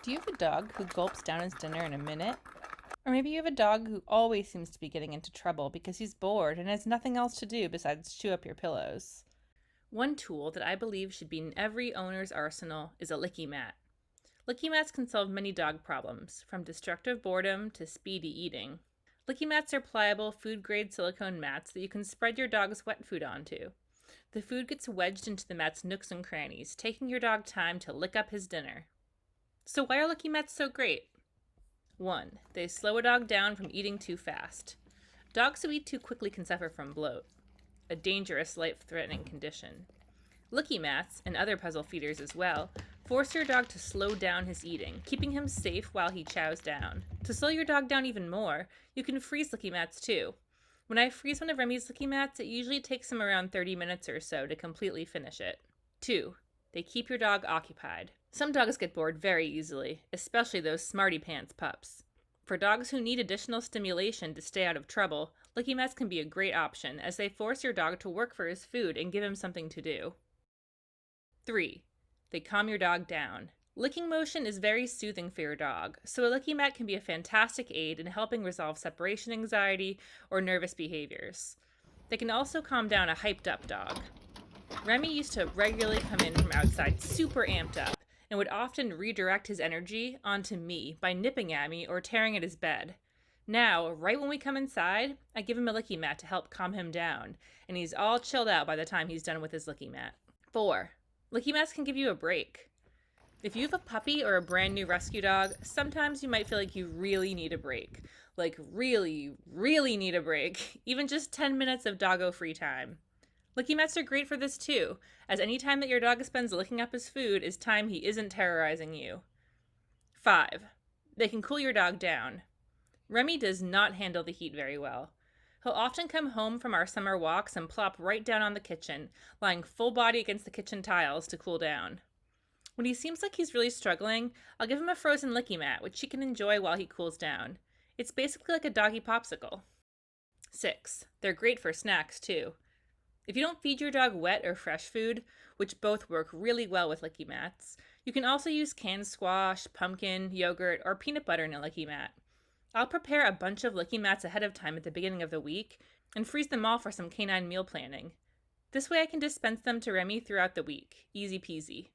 Do you have a dog who gulps down his dinner in a minute? Or maybe you have a dog who always seems to be getting into trouble because he's bored and has nothing else to do besides chew up your pillows. One tool that I believe should be in every owner's arsenal is a LickiMat. LickiMats can solve many dog problems, from destructive boredom to speedy eating. LickiMats are pliable, food-grade silicone mats that you can spread your dog's wet food onto. The food gets wedged into the mat's nooks and crannies, taking your dog time to lick up his dinner. So why are LickiMats so great? 1. They slow a dog down from eating too fast. Dogs who eat too quickly can suffer from bloat, a dangerous, life-threatening condition. LickiMats, and other puzzle feeders as well, force your dog to slow down his eating, keeping him safe while he chows down. To slow your dog down even more, you can freeze LickiMats too. When I freeze one of Remy's LickiMats, it usually takes him around 30 minutes or so to completely finish it. 2. They keep your dog occupied. Some dogs get bored very easily, especially those smarty pants pups. For dogs who need additional stimulation to stay out of trouble, LickiMats can be a great option as they force your dog to work for his food and give him something to do. 3. They calm your dog down. Licking motion is very soothing for your dog, so a LickiMat can be a fantastic aid in helping resolve separation anxiety or nervous behaviors. They can also calm down a hyped up dog. Remy used to regularly come in from outside super amped up and would often redirect his energy onto me by nipping at me or tearing at his bed. Now, right when we come inside, I give him a LickiMat to help calm him down, and he's all chilled out by the time he's done with his LickiMat. 4. LickiMats can give you a break. If you have a puppy or a brand new rescue dog, sometimes you might feel like you really need a break. Like really, really need a break. Even just 10 minutes of doggo free time. LickiMats are great for this too, as any time that your dog spends licking up his food is time he isn't terrorizing you. 5. They can cool your dog down. Remy does not handle the heat very well. He'll often come home from our summer walks and plop right down on the kitchen, lying full body against the kitchen tiles to cool down. When he seems like he's really struggling, I'll give him a frozen LickiMat, which he can enjoy while he cools down. It's basically like a doggy popsicle. 6. They're great for snacks too. If you don't feed your dog wet or fresh food, which both work really well with LickiMats, you can also use canned squash, pumpkin, yogurt, or peanut butter in a LickiMat. I'll prepare a bunch of LickiMats ahead of time at the beginning of the week and freeze them all for some canine meal planning. This way I can dispense them to Remy throughout the week. Easy peasy.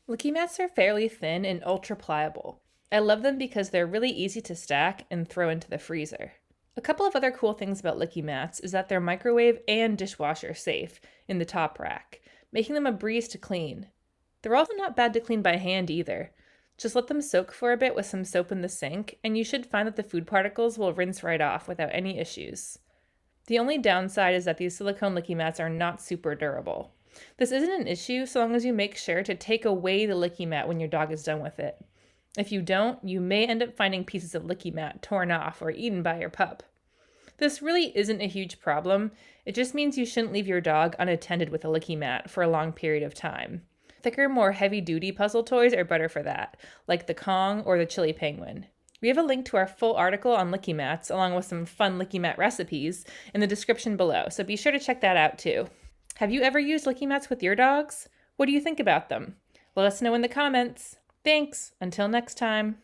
LickiMats are fairly thin and ultra pliable. I love them because they're really easy to stack and throw into the freezer. A couple of other cool things about LickiMats is that they're microwave and dishwasher safe in the top rack, making them a breeze to clean. They're also not bad to clean by hand either. Just let them soak for a bit with some soap in the sink, and you should find that the food particles will rinse right off without any issues. The only downside is that these silicone LickiMats are not super durable. This isn't an issue so long as you make sure to take away the LickiMat when your dog is done with it. If you don't, you may end up finding pieces of LickiMat torn off or eaten by your pup. This really isn't a huge problem. It just means you shouldn't leave your dog unattended with a LickiMat for a long period of time. Thicker, more heavy-duty puzzle toys are better for that, like the Kong or the Chili Penguin. We have a link to our full article on LickiMats, along with some fun LickiMat recipes, in the description below, so be sure to check that out too. Have you ever used LickiMats with your dogs? What do you think about them? Let us know in the comments. Thanks! Until next time.